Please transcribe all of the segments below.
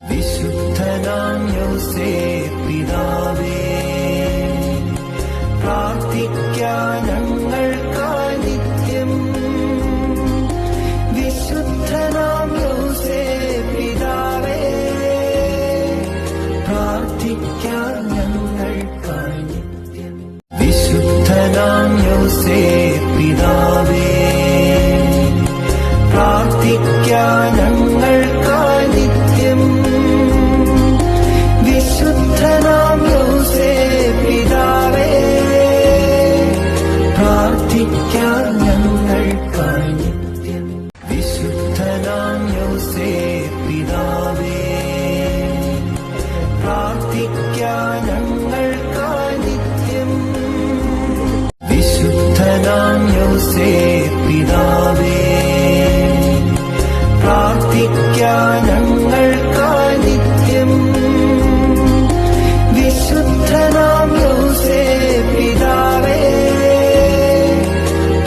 വിശുദ്ധനാം യോസേപ്പ് പിതാവേ, പ്രാർത്ഥിക്കാൻ ഞങ്ങൾക്കായി നിത്യം. വിശുദ്ധനാം യോസേപ്പ് പിതാവേ, പ്രാർത്ഥിക്കാൻ ഞങ്ങൾക്കായി നിത്യം. വിശുദ്ധനാം യോസേപ്പ് പിതാവേ, പ്രാർത്ഥിക്കാൻ ഞങ്ങൾക്കായി നിത്യം. വിശുദ്ധനാം യോസേപ്പ് പിതാവേ, പ്രാർത്ഥിക്കാൻ ഞങ്ങൾക്കായി നിത്യം. വിശുദ്ധനാം യോസേപ്പ് പിതാവേ, പ്രാർത്ഥിക്കാൻ ഞങ്ങൾക്കായി നിത്യം. വിശുദ്ധനാം യോസേപ്പ് പിതാവേ, പ്രാർത്ഥിക്കാൻ ഞങ്ങൾക്കായി നിത്യം. വിശുദ്ധനാം യോസേപ്പ് പിതാവേ,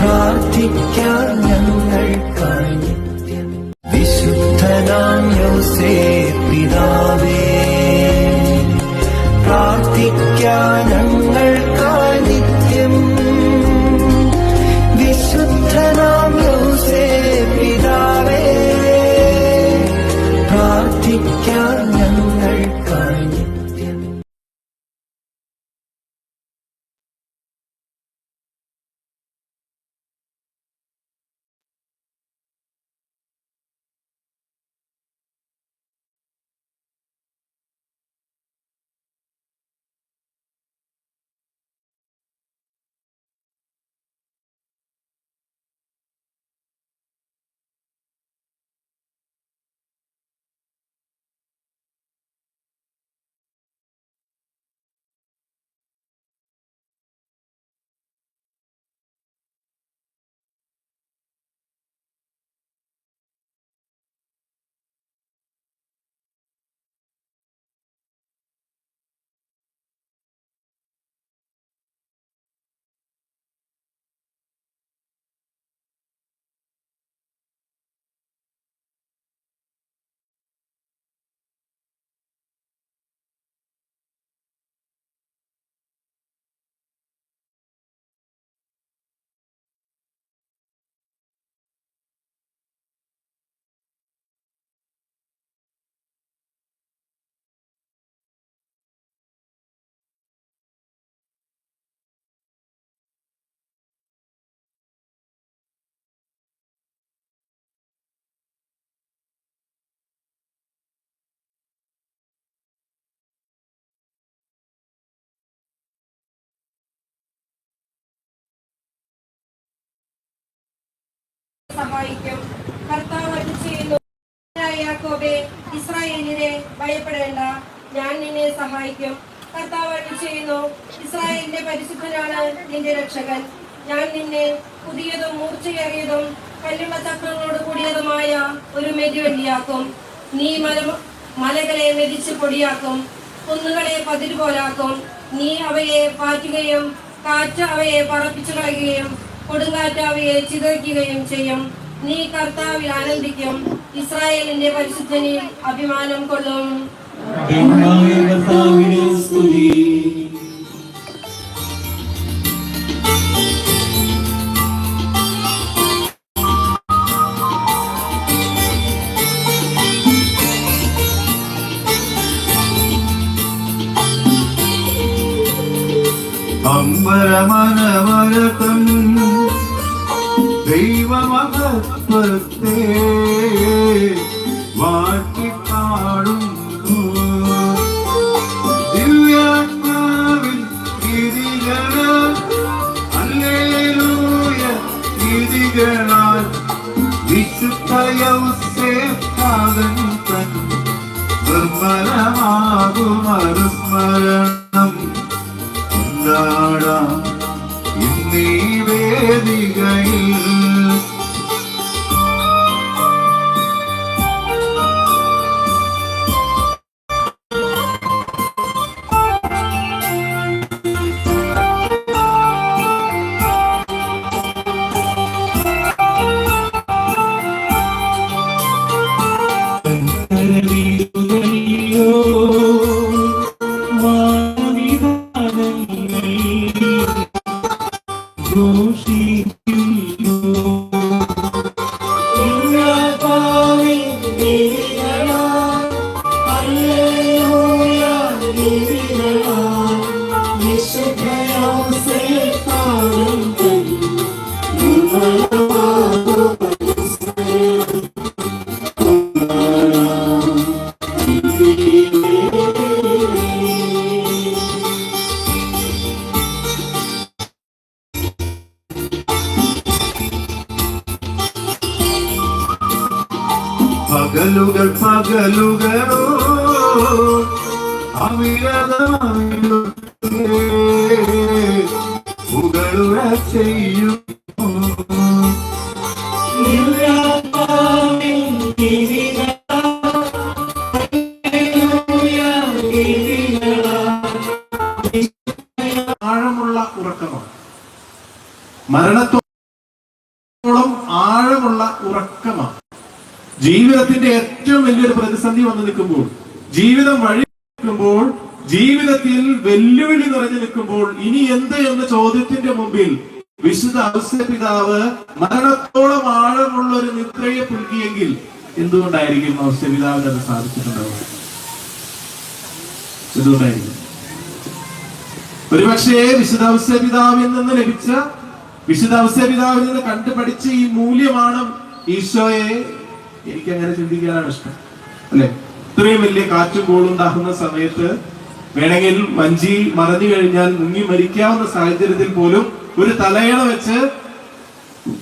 പ്രാർത്ഥിക്കാൻ ഞങ്ങൾക്കായി നിത്യം. വിശുദ്ധനാം യോസേപ്പ് പിതാവേ, പ്രാർത്ഥിക്കാൻ ഞങ്ങൾക്കായി നിത്യം. വിശുദ്ധനാം യോസേപ്പ് പിതാവേ, പ്രാർത്ഥിക്കാൻ ഞങ്ങൾക്കായി നിത്യം. സഹായിക്കും. കർത്താവ് അരുളി ചെയ്യുന്നു, യാക്കോബേ, ഇസ്രായേലിനെ ഭയപ്പെടേണ്ട, ഞാൻ നിന്നെ സഹായിക്കും. കർത്താവ് അരുളി ചെയ്യുന്നു, ഇസ്രായേലിന്റെ പരിശുദ്ധനാണ് നിന്റെ രക്ഷകൻ. ഞാൻ നിന്നെ പുതിയതും മൂർച്ചയേറിയതും കല്ലുള്ള ചക്രങ്ങളോട് കൂടിയതുമായ ഒരു മെതിവെള്ളിയാക്കും. നീ മലകളെ മെതിച്ച് പൊടിയാക്കും, കുന്നുകളെ പതിരുപോലാക്കും. നീ അവയെ പാറ്റുകയും കാറ്റ് അവയെ പറപ്പിച്ചു കളയുകയും കൊടുങ്കാറ്റ് അവയെ ചിതറിക്കുകയും ചെയ്യും. നീ കർത്താവിൽ ആനന്ദിക്കും, ഇസ്രായേലിന്റെ പരിശുദ്ധനിൽ അഭിമാനം കൊള്ളും. അമ്പരമനവരതം ദൈവമഹത്വത്തെ വാഴ്ത്തിപ്പാടുന്നു. ദിവ്യാത്മാവിൽ ഗിരികളാൽ ഹല്ലേലൂയ ഗിരികളാൽ വിശുദ്ധ യൗസേപ്പാകൻ തൻ നിർമ്മലമാകുമനുസ്മരണം ഇന്നീ വേദികയിൽ. മാനവിധാനങ്ങൾ ഘോഷിക്കുന്നു. ഇല്ലാതാവിൻ ഗിരികളാൽ, ഹല്ലേലൂയ ഗിരികളാൽ, വിശുദ്ധയോസേപ്പാടും പകലുകൾ പകലുകളോ അവിരതമായുക ചെയ്യും. ആഴമുള്ള ഉറക്കമാണ്. മരണത്തോളം ആഴമുള്ള ഉറക്കമാണ്. ജീവിതത്തിന്റെ ഏറ്റവും വലിയൊരു പ്രതിസന്ധി വന്നു നിൽക്കുമ്പോൾ, ജീവിതം വഴി നിൽക്കുമ്പോൾ, ജീവിതത്തിൽ വെല്ലുവിളി നിറഞ്ഞു നിൽക്കുമ്പോൾ, ഇനി എന്ത് എന്ന ചോദ്യത്തിന്റെ മുമ്പിൽ വിശുദ്ധ ഔസേപിതാവ് മരണത്തോളം ആഴമുള്ള ഒരു നിദ്രയെ പുൽകിയെങ്കിൽ എന്തുകൊണ്ടായിരിക്കും ഔസേപിതാവിന് അത് സാധിച്ചിട്ടുണ്ടാവുക? എന്തുകൊണ്ടായിരിക്കും? ഒരുപക്ഷേ വിശുദ്ധ ഔസേപിതാവിൽ നിന്ന് ലഭിച്ച, വിശുദ്ധ ഔസേപിതാവിൽ നിന്ന് കണ്ടുപഠിച്ച ഈ മൂല്യമാണ് ഈശോയെ എനിക്ക് അങ്ങനെ ചിന്തിക്കാനാണ് ഇഷ്ടം, അല്ലെ? ഇത്രയും വലിയ കാറ്റും കോളുണ്ടാകുന്ന സമയത്ത് വേണമെങ്കിൽ വഞ്ചി മറഞ്ഞു കഴിഞ്ഞാൽ മുങ്ങി മരിക്കാവുന്ന സാഹചര്യത്തിൽ പോലും ഒരു തലയണ വെച്ച്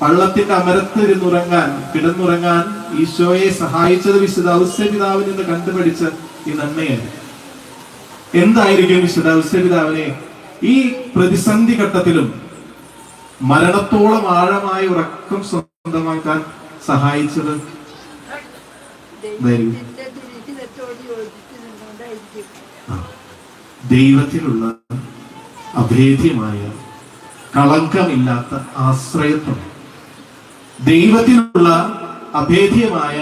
പള്ളത്തിന്റെ അമരത്തിരുന്നുറങ്ങാൻ, കിടന്നുറങ്ങാൻ ഈശോയെ സഹായിച്ചത് വിശുദ്ധ ഔസേപിതാവിൽ നിന്ന് കണ്ടുപഠിച്ച ഈ നന്മയാണ്. എന്തായിരിക്കും വിശുദ്ധ ഔസേപിതാവിനെ ഈ പ്രതിസന്ധി ഘട്ടത്തിലും മരണത്തോളം ആഴമായ ഉറക്കം സ്വന്തമാക്കാൻ സഹായിച്ചത്? ദൈവത്തിലുള്ള അഭേദ്യമായ കളങ്കമില്ലാത്ത ആശ്രയത്വം, ദൈവത്തിലുള്ള അഭേദ്യമായ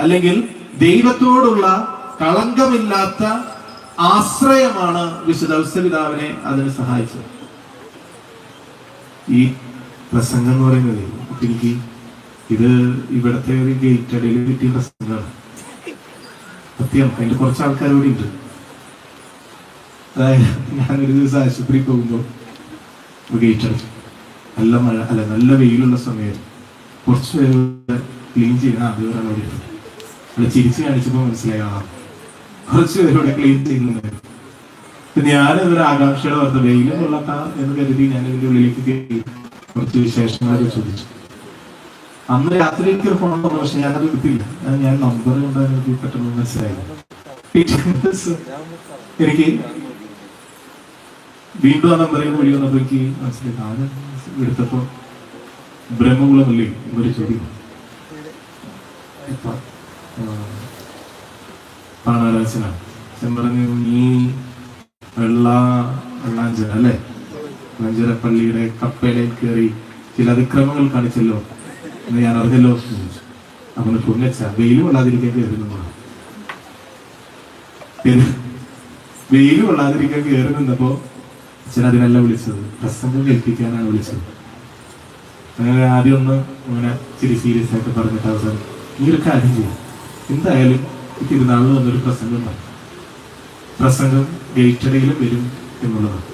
അല്ലെങ്കിൽ ദൈവത്തോടുള്ള കളങ്കമില്ലാത്ത ആശ്രയമാണ് വിശുദ്ധ ഔസേപിതാവിനെ അതിന് സഹായിച്ചത്. ഈ പ്രസംഗം എന്ന് പറയുന്നത് എനിക്ക് ഇത് ഇവിടത്തെ ഒരു ഗേറ്റ് അടയിൽ കിട്ടിയ പ്രസംഗമാണ്. സത്യം, അതിന്റെ കുറച്ച് ആൾക്കാർ കൂടി ഉണ്ട്. അതായത് ഞാനൊരു ദിവസം ആശുപത്രി പോകുമ്പോൾ ഗേറ്റ് അടച്ചു, നല്ല മഴ അല്ല നല്ല വെയിലുള്ള സമയം, കുറച്ച് പേര് ക്ലീൻ ചെയ്യുന്ന അതുവരെ അവിടെ അവിടെ ചിരിച്ച് കാണിച്ചപ്പോൾ മനസ്സിലായി കുറച്ച് പേരോടെ ക്ലീൻ ചെയ്യുന്നുണ്ടായിരുന്നു. ഞാനതൊരു ആകാംക്ഷയുടെ ഓർത്ത് വെയിലും കൊള്ളത്ത എന്ന് കരുതി ഞാൻ ഇതിന്റെ ഉള്ളിലേക്ക് കയറി കുറച്ച് വിശേഷങ്ങളൊക്കെ ചോദിച്ചു. അന്ന് രാത്രി എനിക്ക് ഫോൺ വന്നു, പക്ഷെ ഞാനത് കിട്ടില്ല. ഞാൻ നമ്പർ കൊണ്ട് എനിക്ക് പെട്ടെന്ന് മനസ്സിലായി. എനിക്ക് വീണ്ടും ആ നമ്പറിൽ വിളി വന്നപ്പോ എനിക്ക് മനസ്സിലായി. ആദ്യം എടുത്തപ്പോ ബ്രഹ്മകുളമല്ലേ എന്നൊരു ചോദ്യം. പാണാരാജനാണ്. ഞാൻ പറഞ്ഞു, നീ വെള്ളാഞ്ചന അല്ലെ, വെഞ്ചരപ്പള്ളിയുടെ കപ്പേലയിൽ കയറി ചില അതിക്രമങ്ങൾ കാണിച്ചല്ലോ എന്ന് ഞാൻ അറിഞ്ഞല്ലോ. അവന് പൊന്നച്ച വെയിൽ കൊള്ളാതിരിക്കാൻ കയറുന്നതാണ്. വെയിൽ കൊള്ളാതിരിക്കാൻ കയറി നിന്നപ്പോ അച്ഛൻ അതിനല്ല വിളിച്ചത്, പ്രസംഗം കേൾപ്പിക്കാനാണ് വിളിച്ചത്. അങ്ങനെ ആദ്യം ഒന്ന് അങ്ങനെ ഇച്ചിരി സീരിയസ് ആയിട്ട് പറഞ്ഞിട്ട് അവസാനം ഈ ഒരു കാര്യം ചെയ്യും, എന്തായാലും തിരുനാളിൽ വന്നൊരു പ്രസംഗം ഉണ്ടാകും, പ്രസംഗം ഗേറ്റടയിലും വരും എന്നുള്ളതാണ്.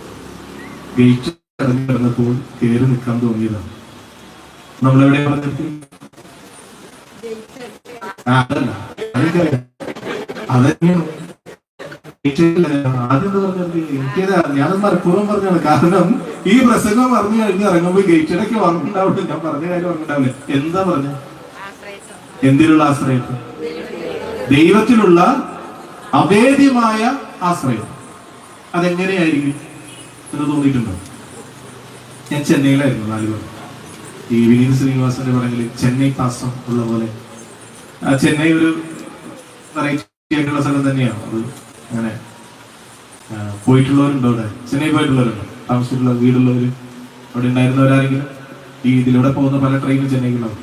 ഗേറ്റ് അടഞ്ഞു കിടന്നപ്പോൾ കയറി നിൽക്കാൻ തോന്നിയതാണ്. നമ്മളെവിടെ പറഞ്ഞിട്ട് അതല്ല, അതെനിക്കറിയാം, അതന്നെയാണ് ആദ്യം പറഞ്ഞത്. എനിക്കത് ഞാനത് മലപ്പുറം പറഞ്ഞാണ്. കാരണം ഈ പ്രസംഗം പറഞ്ഞു കഴിഞ്ഞ് ഇറങ്ങുമ്പോൾ ഗേറ്റിടയ്ക്ക് ഓർമ്മയുണ്ടാവില്ല, ഞാൻ പറഞ്ഞ കാര്യം ഓർമ്മയുണ്ടാവില്ല. എന്താ പറഞ്ഞ? എന്തിനുള്ള ആശ്രയത്വം? ദൈവത്തിലുള്ള അഭേദ്യമായ ആശ്രയം. അതെങ്ങനെയായിരിക്കും എന്ന് തോന്നിയിട്ടുണ്ടോ? ഞാൻ ചെന്നൈയിലായിരുന്നു 4 കൊല്ലം. ഈ വിനീത് ശ്രീനിവാസന്റെ പടങ്ങളിൽ ചെന്നൈ പാസം ഉള്ള പോലെ ചെന്നൈ ഒരു വെറൈറ്റി ആയിട്ടുള്ള സ്ഥലം തന്നെയാണ്. അത് അങ്ങനെ പോയിട്ടുള്ളവരുണ്ടോ? അവിടെ ചെന്നൈ പോയിട്ടുള്ളവരുണ്ടോ? താമസിച്ചിട്ടുള്ള വീടുള്ളവര് അവിടെ ഉണ്ടായിരുന്നവരാരെങ്കിലും? ഈ ഇതിലൂടെ പോകുന്ന പല ട്രെയിനും ചെന്നൈക്കുണ്ടാവും.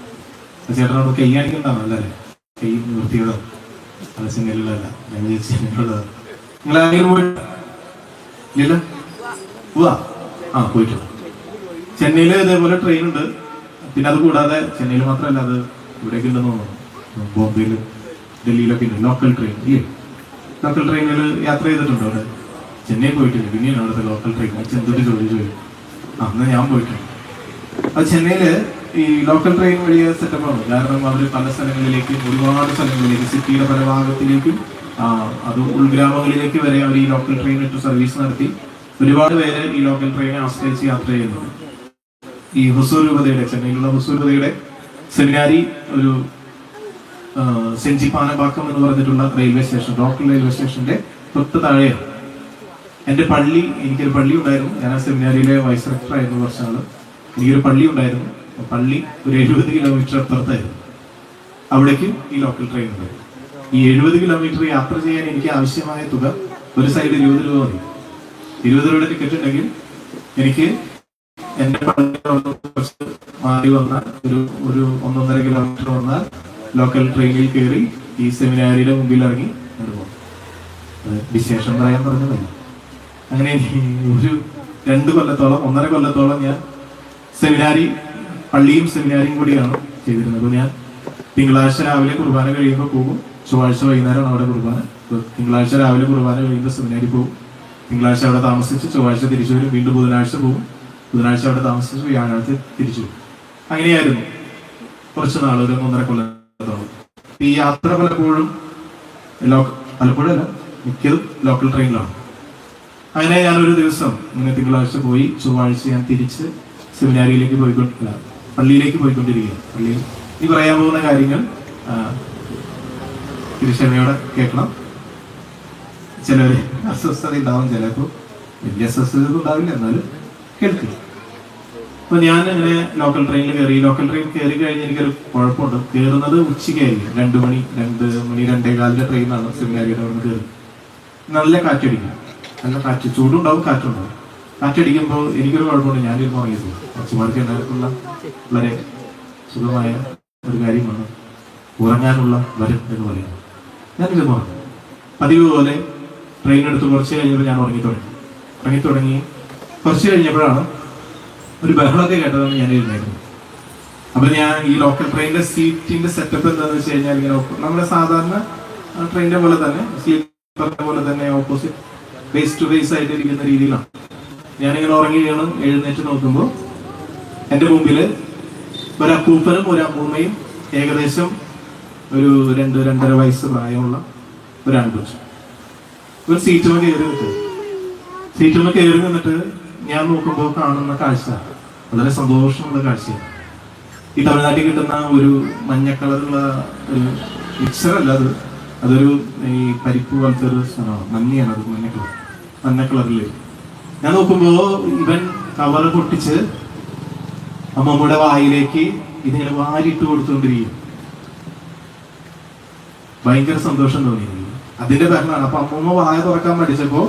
ചേട്ടനോട് കൈ കാണിക്കണ്ടാവും, അല്ലേ? കൈ നിർത്തിയതാണ്. അത് ചെന്നൈയിലുള്ളതല്ല, ഞാൻ വിചാരിച്ചു ചെന്നൈയിലുള്ളതാണ്. നിങ്ങൾ ആരെങ്കിലും പോയിട്ട് ഇല്ല? പോവാ? ആ, പോയിട്ടുണ്ട്. ചെന്നൈയിൽ ഇതേപോലെ ട്രെയിൻ ഉണ്ട്. പിന്നെ അത് കൂടാതെ ചെന്നൈയിൽ മാത്രമല്ല, അത് ഇവിടെയൊക്കെ ഉണ്ടെന്ന് തോന്നുന്നു, ബോംബെയിലും ഡൽഹിയിലൊക്കെ ഉണ്ട് ലോക്കൽ ട്രെയിൻ. ഇല്ലേ? ലോക്കൽ ട്രെയിനിൽ യാത്ര ചെയ്തിട്ടുണ്ടോ അവിടെ? ചെന്നൈ പോയിട്ടില്ല, പിന്നെയാണ് അവിടുത്തെ ലോക്കൽ ട്രെയിൻ. ചെന്തൊരു ചോദിച്ചു അന്ന് ഞാൻ പോയിട്ടുണ്ട്. അത് ചെന്നൈയില് ഈ ലോക്കൽ ട്രെയിൻ വലിയ സെറ്റപ്പാണ്. കാരണം അവർ പല സ്ഥലങ്ങളിലേക്കും, ഒരുപാട് സ്ഥലങ്ങളിലേക്ക്, സിറ്റിയുടെ പല ഭാഗത്തിലേക്കും, അത് ഉൾഗ്രാമങ്ങളിലേക്ക് വരെ അവർ ഈ ലോക്കൽ ട്രെയിൻ ഇട്ട് സർവീസ് നടത്തി ഒരുപാട് പേര് ഈ ലോക്കൽ ട്രെയിനെ ആശ്രയിച്ച് യാത്ര ചെയ്യുന്നുണ്ട്. ഈ ഹുസൂർ രൂപതയുടെ, ചെന്നൈയിലുള്ള ഹുസൂർ രൂപതയുടെ സെമിനാരി ഒരു സെഞ്ചി പാനപാക്കം എന്ന് പറഞ്ഞിട്ടുള്ള റെയിൽവേ സ്റ്റേഷൻ, ലോക്കൽ റെയിൽവേ സ്റ്റേഷന്റെ തൊട്ട് താഴെയാണ് എൻ്റെ പള്ളി. എനിക്കൊരു പള്ളി ഉണ്ടായിരുന്നു. ഞാൻ ആ സെമിനാരിയിലെ വൈസ് റെക്ടർ ആയിരുന്നു കുറച്ചാള്. എനിക്കൊരു പള്ളി ഉണ്ടായിരുന്നു. പള്ളി ഒരു 70 കിലോമീറ്റർ അപ്പുറത്തായിരുന്നു. അവിടേക്കും ഈ ലോക്കൽ ട്രെയിൻ ഉണ്ട്. ഈ 70 കിലോമീറ്റർ യാത്ര ചെയ്യാൻ എനിക്ക് ആവശ്യമായ തുക ഒരു സൈഡ് 20 രൂപ മതി. 20 രൂപയുടെ ടിക്കറ്റ് ഉണ്ടെങ്കിൽ എനിക്ക് എൻ്റെ പള്ളി കുറച്ച് മാറി വന്നാൽ ഒരു 1.5 കിലോമീറ്റർ വന്നാൽ ലോക്കൽ ട്രെയിനിൽ കയറി ഈ സെമിനാരിയുടെ മുമ്പിൽ ഇറങ്ങി പോകും. വിശേഷം പറയാൻ പറഞ്ഞതല്ല. അങ്ങനെ ഒരു 2 കൊല്ലത്തോളം 1.5 കൊല്ലത്തോളം ഞാൻ സെമിനാരി, പള്ളിയും സെമിനാരിയും കൂടിയാണ് ചെയ്തിരുന്നത്. ഞാൻ തിങ്കളാഴ്ച രാവിലെ കുർബാന കഴിയുമ്പോൾ പോകും, ചൊവ്വാഴ്ച വൈകുന്നേരമാണ് അവിടെ കുർബാന. തിങ്കളാഴ്ച രാവിലെ കുർബാന കഴിയുമ്പോൾ സെമിനാരി പോകും, തിങ്കളാഴ്ച അവിടെ താമസിച്ച് ചൊവ്വാഴ്ച തിരിച്ചു വരും, വീണ്ടും ബുധനാഴ്ച പോകും, ബുധനാഴ്ച അവിടെ താമസിച്ച് വ്യാഴാഴ്ച തിരിച്ചു വരും. അങ്ങനെയായിരുന്നു കുറച്ച് നാൾ, ഒരു 1.5 കൊല്ലത്തോളം. ഈ യാത്ര പലപ്പോഴും പലപ്പോഴല്ല, മിക്കതും ലോക്കൽ ട്രെയിനിലാണ്. അങ്ങനെ ഞാനൊരു ദിവസം ഇങ്ങനെ തിങ്കളാഴ്ച പോയി, ചൊവ്വാഴ്ച ഞാൻ തിരിച്ച് സെമിനാരിയിലേക്ക് പള്ളിയിലേക്ക് പോയിക്കൊണ്ടിരിക്കുകയാണ്. പള്ളിയിൽ ഈ പറയാൻ പോകുന്ന കാര്യങ്ങൾ തിരുക്ഷമയോടെ കേൾക്കണം. ചിലര് അസ്വസ്ഥത ഉണ്ടാവും, ചിലപ്പോൾ വലിയ അസ്വസ്ഥത ഉണ്ടാവില്ല, എന്നാലും കേൾക്കുക. അപ്പൊ ഞാൻ അങ്ങനെ ലോക്കൽ ട്രെയിനിൽ കയറി. ലോക്കൽ ട്രെയിൻ കയറി കഴിഞ്ഞ് എനിക്കൊരു കുഴപ്പമുണ്ട്. കയറുന്നത് ഉച്ചയ്ക്കായിരിക്കും, 2 മണി 2:15 ട്രെയിനാണ് സെമിനാരിയുടെ അവിടെ നിന്ന് കയറി. നല്ല കാറ്റടിക്കും, നല്ല കാറ്റ്, ചൂടുണ്ടാവും കാറ്റുണ്ടാവും. കാറ്റടിക്കുമ്പോൾ എനിക്കൊരു കുഴപ്പമുണ്ട്, ഞാനിരുന്ന് ഉറങ്ങിയത്. കുറച്ചുമാർക്ക് എല്ലാവർക്കുള്ള വളരെ സുഖമായ ഒരു കാര്യമാണ് ഉറങ്ങാനുള്ള വരം എന്ന് പറയുന്നത്. ഞാനിരുന്ന് ഉറങ്ങി. പതിവ് പോലെ ട്രെയിൻ എടുത്ത് കുറച്ച് കഴിഞ്ഞപ്പോൾ ഞാൻ ഉറങ്ങി തുടങ്ങി. കുറച്ച് കഴിഞ്ഞപ്പോഴാണ് ഒരു ബഹളമൊക്കെ കേട്ടതെന്ന് ഞാൻ ഇരുന്നായിരുന്നു. അപ്പൊ ഞാൻ ഈ ലോക്കൽ ട്രെയിനിന്റെ സീറ്റിന്റെ സെറ്റപ്പ് എന്താണെന്ന് വെച്ച് കഴിഞ്ഞാൽ, ഇങ്ങനെ നമ്മുടെ സാധാരണ ട്രെയിനിന്റെ പോലെ തന്നെ, സ്ലീപ്പറിന്റെ പോലെ തന്നെ ഓപ്പോസിറ്റ് ഫേസ് ടു ഫേസ് ആയിട്ട് ഇരിക്കുന്ന രീതിയിലാണ്. ഞാനിങ്ങനെ ഉറങ്ങി വീണ് എഴുന്നേറ്റ് നോക്കുമ്പോൾ എൻ്റെ മുമ്പിൽ ഒരു അപ്പൂപ്പനും ഒരു അമ്മൂമ്മയും ഏകദേശം ഒരു 2-2.5 വയസ്സ് പ്രായമുള്ള ഒരു ആൺകുട്ടി ഒരു സീറ്റുമ കയറി നിന്നിട്ട് ഞാൻ നോക്കുമ്പോൾ കാണുന്ന കാഴ്ച വളരെ സന്തോഷമുള്ള കാഴ്ചയാണ്. ഈ തമിഴ്നാട്ടിൽ കിട്ടുന്ന ഒരു മഞ്ഞ കളറുള്ള ഒരു മിക്സറല്ല അത്, അതൊരു ഈ പരിപ്പ് പോലത്തെ ഒരു സാധനമാണ്, മഞ്ഞയാണ് അത്, മഞ്ഞ കളറില്. ഞാൻ നോക്കുമ്പോ ഇവൻ കവറ് പൊട്ടിച്ച് അമ്മമ്മയുടെ വായിലേക്ക് ഇതിങ്ങനെ വാരിട്ട് കൊടുത്തുകൊണ്ടിരിക്കും. ഭയങ്കര സന്തോഷം തോന്നി. അതിന്റെ ബഹളമാണ്. അപ്പൊ അമ്മമ്മ വായ തുറക്കാൻ പഠിച്ചപ്പോ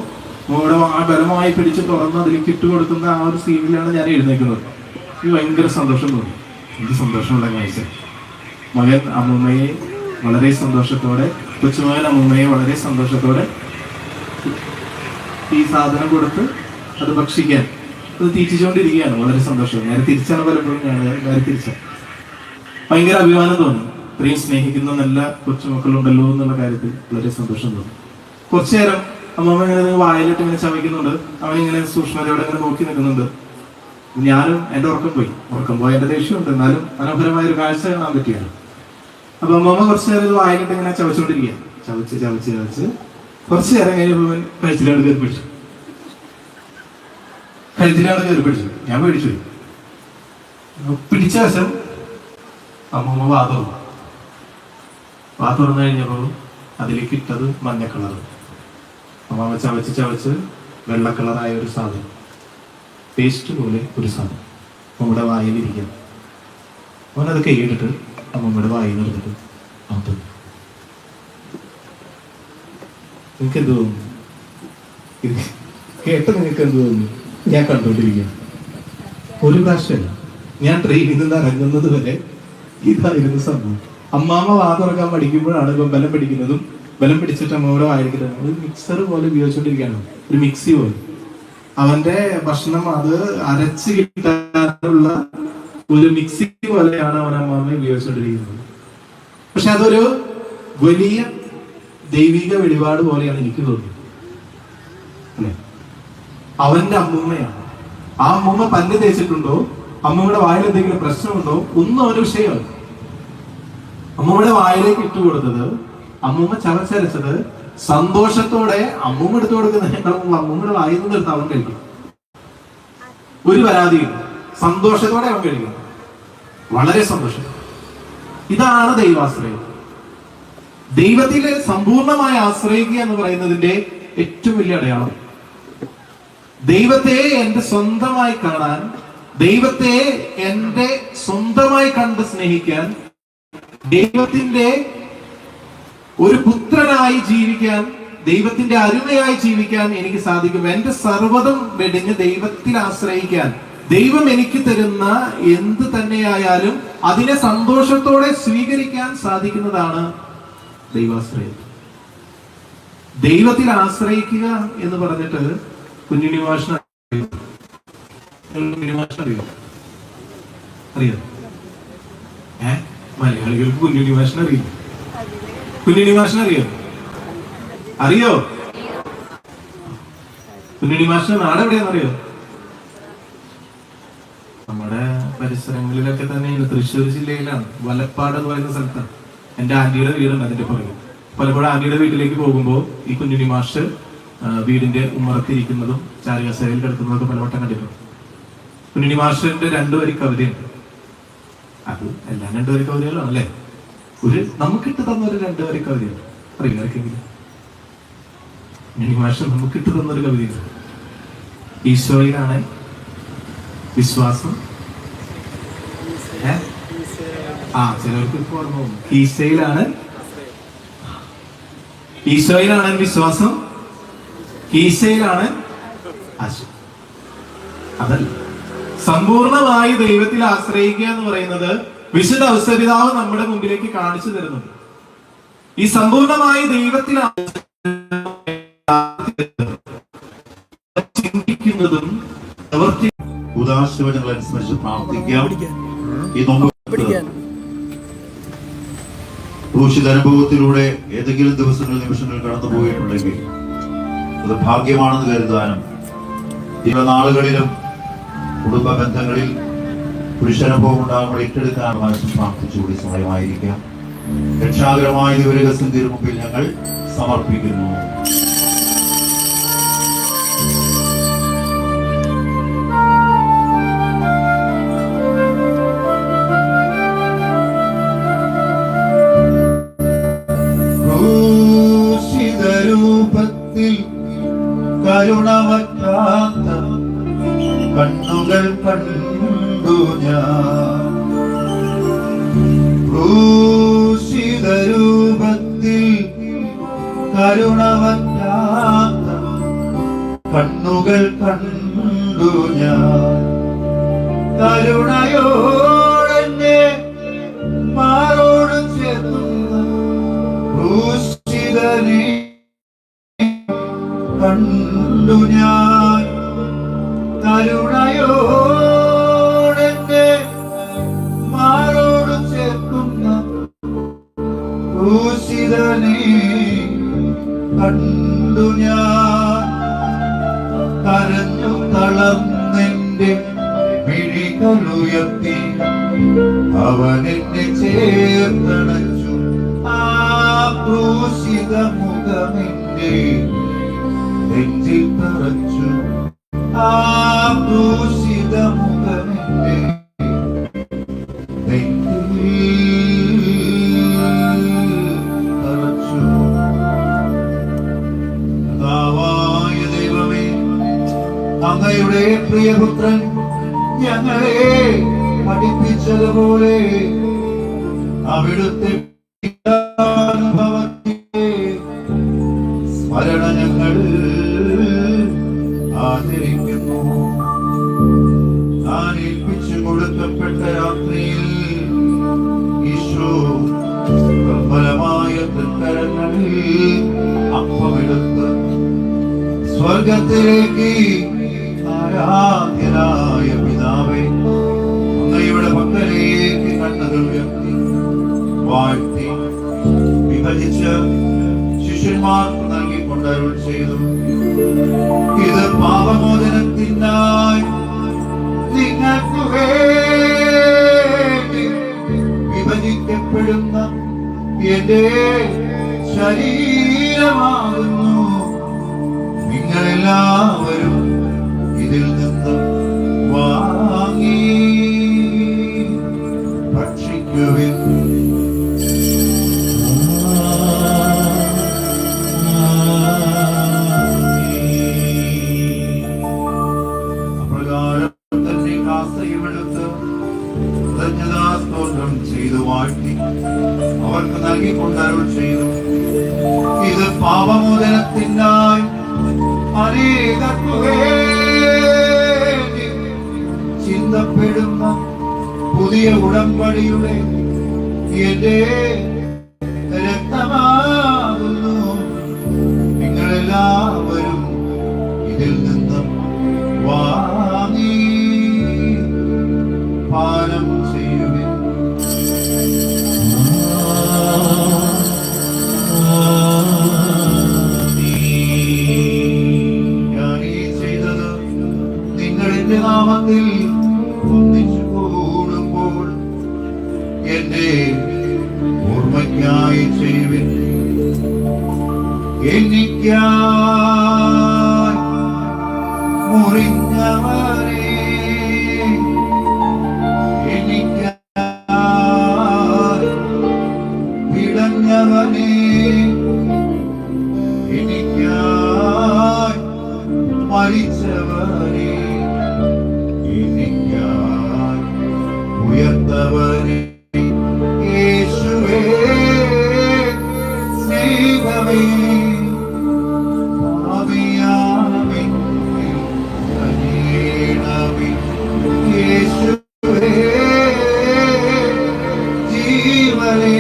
അമ്മമ്മയുടെ വായ ബലമായി പിടിച്ച് തുറന്ന് അതിലേക്ക് ഇട്ട് കൊടുക്കുന്ന ആ ഒരു സീനിലാണ് ഞാൻ എഴുന്നേക്കുന്നത്. എനിക്ക് ഭയങ്കര സന്തോഷം തോന്നി. എനിക്ക് സന്തോഷമുള്ള കാഴ്ച. മകൻ അമ്മമ്മയെ വളരെ സന്തോഷത്തോടെ, കൊച്ചുമകൻ അമ്മമ്മയെ വളരെ സന്തോഷത്തോടെ ഈ സാധനം കൊടുത്ത് അത് ഭക്ഷിക്കാൻ അത് തീറ്റിച്ചുകൊണ്ടിരിക്കുകയാണ്. വളരെ സന്തോഷം. നേരെ തിരിച്ചാണ് പലപ്പോഴും നേരെ തിരിച്ച. ഭയങ്കര അഭിമാനം തോന്നി. ഇത്രയും സ്നേഹിക്കുന്ന നല്ല കൊച്ചുമക്കളുണ്ടല്ലോ എന്നുള്ള കാര്യത്തിൽ വളരെ സന്തോഷം തോന്നി. കുറച്ചു നേരം അമ്മമ്മ ഇങ്ങനെ വായിലിട്ട് ഇങ്ങനെ ചവയ്ക്കുന്നുണ്ട്. അവനിങ്ങനെ സൂക്ഷ്മതയോടെ ഇങ്ങനെ നോക്കി നിൽക്കുന്നുണ്ട്. ഞാനും എൻ്റെ ഉറക്കം പോയി എൻ്റെ ദേഷ്യമുണ്ട്, എന്നാലും മനോഹരമായ ഒരു കാഴ്ച കാണാൻ പറ്റിയാണ്. അപ്പൊ അമ്മമ്മ കുറച്ചു നേരം ഇത് വായിലിട്ട് ഇങ്ങനെ ചവച്ചുകൊണ്ടിരിക്കുക. ചവച്ച് കുറച്ചു നേരം കഴിഞ്ഞപ്പോൾ കഴിച്ചിലാണ് കയറി പിടിച്ചു. ഞാൻ പേടിച്ചു. പിടിച്ച വശം അമ്മമ്മ വാ തുറന്നു കഴിഞ്ഞപ്പോൾ അതിലേക്ക് ഇട്ടത് മഞ്ഞ കളർ. അമ്മമ്മ ചവച്ച് വെള്ള കളറായ ഒരു സാധനം, പേസ്റ്റ് പോലെ ഒരു സാധനം നമ്മുടെ വായിലിരിക്കുക. അവനത് കൈയിട്ടിട്ട് അമ്മമ്മയുടെ വായിൽ നിർത്തിട്ട് അത് നിങ്ങൾക്ക് എന്ത് തോന്നുന്നു? ഇത് കേട്ട നിങ്ങൾക്ക് എന്ത് തോന്നുന്നു? ഞാൻ കണ്ടുകൊണ്ടിരിക്കുകയാണ്. ഒരു പ്രാവശ്യമല്ല, ഞാൻ ട്രെയിനിൽ നിന്ന് ഇറങ്ങുന്നത് വരെ ഇതായിരുന്നു സംഭവം. അമ്മാമ്മ വാ തുറക്കാൻ പഠിക്കുമ്പോഴാണ് ബലം പഠിക്കുന്നതും ബലം പിടിച്ചിട്ട് അമ്മയുടെ വായിരിക്കുന്നത് ഒരു മിക്സർ പോലെ ഉപയോഗിച്ചുകൊണ്ടിരിക്കുകയാണ്, ഒരു മിക്സി പോലെ. അവന്റെ ഭക്ഷണം അത് അരച്ച് കിട്ടാനുള്ള ഒരു മിക്സി പോലെയാണ് അവൻ അമ്മ ഉപയോഗിച്ചുകൊണ്ടിരിക്കുന്നത്. പക്ഷെ അതൊരു വലിയ ദൈവിക വെളിപാട് പോലെയാണ് എനിക്ക് തോന്നിയത്. അല്ലെ, അവന്റെ അമ്മൂമ്മയാണ്. ആ അമ്മൂമ്മ പല്ല് തേച്ചിട്ടുണ്ടോ, അമ്മൂമ്മയുടെ വായിൽ എന്തെങ്കിലും പ്രശ്നമുണ്ടോ, ഒന്നും അവന്റെ വിഷയമല്ല. അമ്മൂമ്മയുടെ വായിലേക്ക് ഇട്ടുകൊടുത്തത്, അമ്മൂമ്മ ചവച്ചരച്ചത് സന്തോഷത്തോടെ അമ്മൂമ്മ എടുത്തു കൊടുക്കുന്നതിനേക്കാളും അമ്മൂമ്മയുടെ വായിൽ നിന്ന് എടുത്ത് അവൻ കഴിക്കും. ഒരു പരാതിയില്ല, സന്തോഷത്തോടെ അവൻ കഴിക്കും, വളരെ സന്തോഷം. ഇതാണ് ദൈവാശ്രയം. ദൈവത്തിൽ സമ്പൂർണമായി ആശ്രയിക്കുക എന്ന് പറയുന്നതിന്റെ ഏറ്റവും വലിയ അടയാളം. ദൈവത്തെ എന്റെ സ്വന്തമായി കാണാൻ, ദൈവത്തെ എന്റെ സ്വന്തമായി കണ്ട് സ്നേഹിക്കാൻ, ദൈവത്തിന്റെ ഒരു പുത്രനായി ജീവിക്കാൻ, ദൈവത്തിന്റെ അരുമയായി ജീവിക്കാൻ എനിക്ക് സാധിക്കും. എന്റെ സർവ്വതും വെടിഞ്ഞ് ദൈവത്തിൽ ആശ്രയിക്കാൻ, ദൈവം എനിക്ക് തരുന്ന എന്ത് തന്നെയായാലും അതിനെ സന്തോഷത്തോടെ സ്വീകരിക്കാൻ സാധിക്കുന്നതാണ് ദൈവാശ്രയം. ദൈവത്തിൽ ആശ്രയിക്കുക എന്ന് പറഞ്ഞിട്ട് കുഞ്ഞുണ്ണി മാഷിനെ അറിയോ? മലയാളികൾക്ക് കുഞ്ഞുണ്ണി മാഷിനെ അറിയോ? കുഞ്ഞുണ്ണി മാഷിനെ അറിയോ? അറിയോ? കുഞ്ഞുണ്ണി മാഷിന്റെ നാട് എവിടെയാണെന്നറിയോ? നമ്മുടെ പരിസരങ്ങളിലൊക്കെ തന്നെ തൃശ്ശൂർ ജില്ലയിലാണ്, വലപ്പാട് എന്ന് പറയുന്ന സ്ഥലത്താണ്. എന്റെ ആന്റിയുടെ വീടുണ്ട് അതിന്റെ പുറകെ. പലപ്പോഴും ആന്റിയുടെ വീട്ടിലേക്ക് പോകുമ്പോൾ ഈ കുഞ്ഞുണ്ണി മാഷ് വീടിന്റെ ഉമ്മറത്തിരിക്കുന്നതും ചാരികസേരയിൽ കിടക്കുന്നതൊക്കെ പലവട്ടം കണ്ടിട്ടുണ്ട്. കുഞ്ഞുണ്ണി മാഷിന്റെ 2 വരി കവിതയുണ്ട്. അത് എല്ലാം 2 വരി കവിതകളാണ് അല്ലേ? നമുക്കിട്ട് തന്ന ഒരു 2 വരി കവിതയുണ്ട്. അറിയില്ല ആർക്കെങ്കിലും? കുഞ്ഞുണ്ണി മാഷ് നമുക്കിട്ട് തന്നൊരു കവിതയുണ്ട്. ഈശോയിലാണ് വിശ്വാസം. ചിലർക്ക് ഇപ്പോൾ ഓർമ്മ പോകും. ഈശോയിലാണ് വിശ്വാസം, ഈശോയിലാണ് ആശ. അതല്ല, സമ്പൂർണമായി ദൈവത്തിൽ ആശ്രയിക്കുക എന്ന് പറയുന്നത് വിശുദ്ധ ഔസേപിതാവ് നമ്മുടെ മുമ്പിലേക്ക് കാണിച്ചു തരുന്നുണ്ട്. ഈ സമ്പൂർണമായി ദൈവത്തിൽ ചിന്തിക്കുന്നതും ഉദാശവചനങ്ങളനുസരിച്ച് പ്രാർത്ഥിക്കാം. ഈ നോമ്പ് ക്രൂശിത അനുഭവത്തിലൂടെ ഏതെങ്കിലും നിമിഷങ്ങൾ കടന്നു പോയിട്ടുണ്ടെങ്കിൽ അത് ഭാഗ്യമാണെന്ന് കരുതാനും, ചില നാളുകളിലും കുടുംബ ബന്ധങ്ങളിൽ പുരുഷനുഭവം ഉണ്ടാകുമ്പോൾ ഏറ്റെടുക്കാനുള്ള മനസ്സും പ്രാർത്ഥിച്ചുകൂടി സമയമായിരിക്കാം. രക്ഷാകരമായ ദിവരകസിന്റെ മുമ്പിൽ ഞങ്ങൾ സമർപ്പിക്കുന്നു. കരുണവറ്റാത്ത കണ്ണുകൾ കണ്ടു ഞാൻ, ക്രൂശിതരൂപത്തിൽ കരുണവറ്റാത്ത കണ്ണുകൾ കണ്ടു ഞാൻ. കരുണയോടെ മാറോട് ചേർന്ന ക്രൂശിതനെ കണ്ടു ഞാൻ. കരുണയോടെ മാറോട് ചേർക്കുന്ന ക്രൂശിതനെ കണ്ടു ഞാൻ. കരഞ്ഞു തളർന്നെന്റെ മിഴികളുയർത്തി അവൻ എന്നെ ചേർത്തണച്ചു. ആ ക്രൂശിത മുഖമെന്റെ നെഞ്ചിൽ തറച്ചു. ആ ക്രൂശിത മുഖമെന്റെ നെഞ്ചിൽ തറച്ചു. കർത്താവായ ദൈവമേ, അങ്ങയുടെ പ്രിയപുത്രൻ ഞങ്ങളെ പഠിപ്പിച്ചതുപോലെ അവിടുത്തെ സ്മരണ ഞങ്ങൾ ആചരിക്കുന്നു. താൻ ഏൽപ്പിച്ചു കൊടുക്കപ്പെട്ട രാത്രിയിൽ ഈശോ പ്രബലമായ തൃക്കരങ്ങളിൽ സ്വർഗത്തിലേക്ക് ആരാധ്യനായ പിതാവേ, അങ്ങയുടെ പക്കലേക്ക് കണ്ണുകൾ ഉയർത്തി വാഴ്ത്തി വിഭജിച്ച് ശിഷ്യന്മാർക്ക് നൽകിക്കൊണ്ട് അരുൾ ചെയ്തു, ഇത് പാപമോചനത്തിനായി നിങ്ങൾക്ക് വേണ്ടി വിഭജിക്കപ്പെടുന്ന എന്റെ ശരീരമാകുന്നു. നിങ്ങളെല്ലാവരും ഇതിൽ നിന്ന് വാങ്ങി ഭക്ഷിക്കുവിൻ. അപ്രകാരം തന്നെ കാസയുമെടുത്ത് കൃതജ്ഞതാസ്തോത്രം ചെയ്തു വാഴ്ത്തി അവർക്ക് നൽകിക്കൊണ്ട് അരുൾ ചെയ്തു, ഇത് പാപമോചനത്തിനായി അനേകർക്കു വേണ്ടി ചിന്തപ്പെടുന്ന പുതിയ ഉടമ്പടിയുടെ എന്റെ രക്തമാകുന്നു. നിങ്ങളെല്ലാവരും ഇതിൽ നിന്നും വാങ്ങി പാനം ചെയ്യുവിൻ. എന്റെ നാമത്തിൽ ഒന്നിച്ചു കൂടുമ്പോൾ എന്റെ ഓർമ്മയ്ക്കായി ചെയ്യുവിൻ. എനിക്കായി മുറിഞ്ഞവരെ, എനിക്കായി പിടഞ്ഞവനെ, എനിക്കായി മരിച്ചവനെ, ഉയർത്തവനെ, യേശുവേ സ്നേഹമേ, പാപിയാമെങ്കിൽ കനിയണമേ, യേശുവേ ജീവനേ,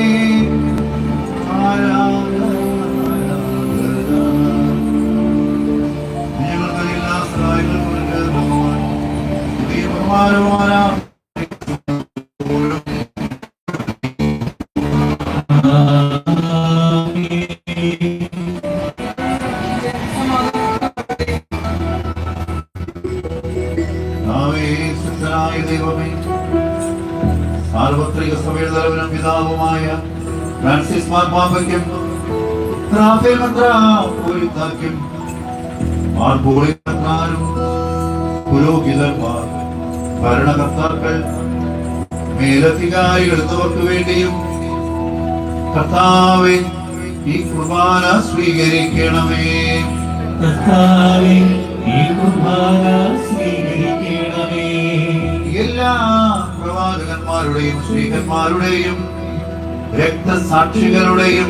ഞങ്ങൾക്കെല്ലാ സഹായങ്ങളും ബഹുമാനവാനാ ദൈവമേ, സാർവത്രിക സഭയുടെ തലവനും പിതാവുമായ ഫ്രാൻസിസ് മാർപ്പാപ്പയ്ക്കും റാഫേൽ മെത്രാപ്പോലീത്തായ്ക്കും മാർപ്പോളിത്തക്കാരും പുരോഹിതന്മാർ, ഭരണകർത്താക്കൾ, മേലധികാരികൾ എന്നിവർക്ക് വേണ്ടിയും കർത്താവേ ഈ കുർബാന സ്വീകരിക്കണമേ. കർത്താവേ ഈ കുർബാന സ്വീകരിക്കണമേ. എല്ലാ പ്രവാചകന്മാരുടെയും ശ്രീകന്മാരുടെയും രക്തസാക്ഷികളുടെയും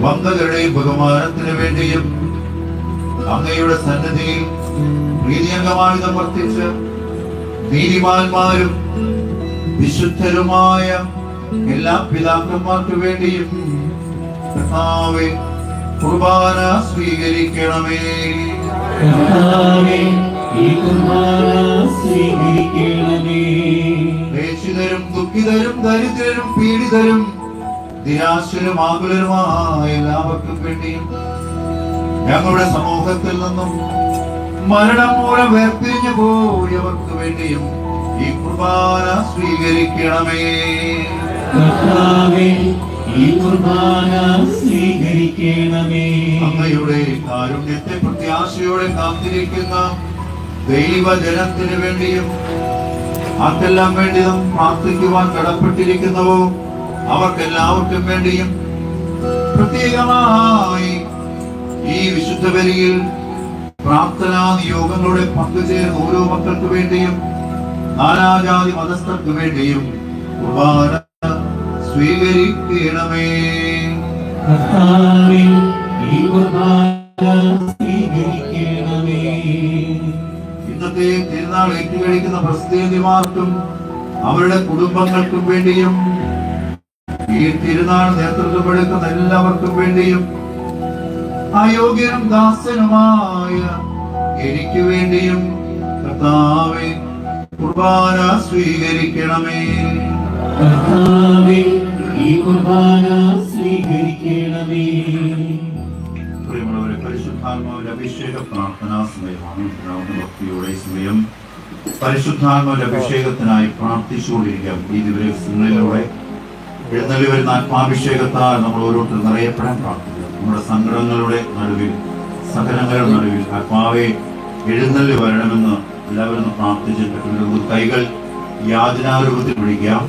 വംശജരുടെയും ബഹുമാനത്തിന് വേണ്ടിയും അങ്ങയുടെ സന്നിധിയിൽ പ്രീതിയംഗമായി വർത്തിച്ച് നീതിമാന്മാരും വിശുദ്ധരുമായ എല്ലാ പിതാക്കന്മാർക്ക് വേണ്ടിയും കർത്താവേ കുർബാന സ്വീകരിക്കണമേ. കർത്താവേ ഈ കുർബാന സ്വീകരിക്കണമേ. ക്ലേശിതരും ദുഃഖിതരും ദരിദ്രരും പീഡിതരും നിരാശരും ആകുലരുമായ എല്ലാവർക്കും വേണ്ടിയും ഞങ്ങളുടെ സമൂഹത്തിൽ നിന്നും മരണം മൂലം വേർപിരിഞ്ഞു പോയവർക്ക് വേണ്ടിയും ഈ കുർബാന സ്വീകരിക്കണമേ. കർത്താവേ ഈ കുർബാന സ്വീകരിക്കണമേ. അങ്ങയുടെ കാരുണ്യത്തെ പ്രത്യാശയോടെ കാത്തിരിക്കുന്ന ദൈവജനത്തിന് വേണ്ടിയും ആർക്കെല്ലാം വേണ്ടിയും പ്രാർത്ഥിക്കുവാൻ കടപ്പെട്ടിരിക്കുന്നവോ അവർക്കെല്ലാവർക്കും വേണ്ടിയും പ്രത്യേകമായി ഈ വിശുദ്ധ ബലിയിൽ പ്രാർത്ഥനാ നിയോഗങ്ങളുടെ പങ്കുചേരുന്ന ഓരോ മക്കൾക്ക് വേണ്ടിയും നാനാജാതി മതസ്ഥർക്ക് വേണ്ടിയും കുർബാന സ്വീകരിക്കണമേ. കർത്താവേ ഈ കുർബാന സ്വീകരിക്കണമേ. ഇന്നത്തെ തിരുനാൾ ഏറ്റുകഴിക്കുന്ന പ്രസിദ്ധീമാർക്കും അവരുടെ കുടുംബങ്ങൾക്കും വേണ്ടിയും ഈ തിരുനാൾ നേതൃത്വം എടുക്കുന്ന എല്ലാവർക്കും വേണ്ടിയും അയോഗ്യനും ദാസനുമായ എനിക്ക് വേണ്ടിയും കർത്താവേ കുർബാന സ്വീകരിക്കണമേ. കർത്താവേ, ഈ കുർബാന സ്വീകരിക്കണമേ. പ്രിയമുള്ളവരെ, പരിശുദ്ധാത്മാവിന്റെ അഭിഷേക പ്രാർത്ഥനാ സമയമാണ്. ഭക്തിയോടെ സമയം പരിശുദ്ധാത്മാവിന്റെ അഭിഷേകത്തിനായി പ്രാർത്ഥിച്ചുകൊണ്ടിരിക്കാം. ഈ ദിവസങ്ങളിലൂടെ എഴുന്നള്ളി വരുന്ന ആത്മാഭിഷേകത്താൽ നമ്മൾ ഓരോരുത്തരും നിറയപ്പെടാൻ പ്രാർത്ഥിക്കുക. നമ്മുടെ സങ്കടങ്ങളുടെ നടുവിൽ, സഹനങ്ങളുടെ നടുവിൽ ആത്മാവെ എഴുന്നള്ളി വരണമെന്ന് എല്ലാവരും പ്രാർത്ഥിച്ചിട്ടുണ്ട്. കൈകൾ യാതനാരൂപത്തിൽ പിടിക്കാം.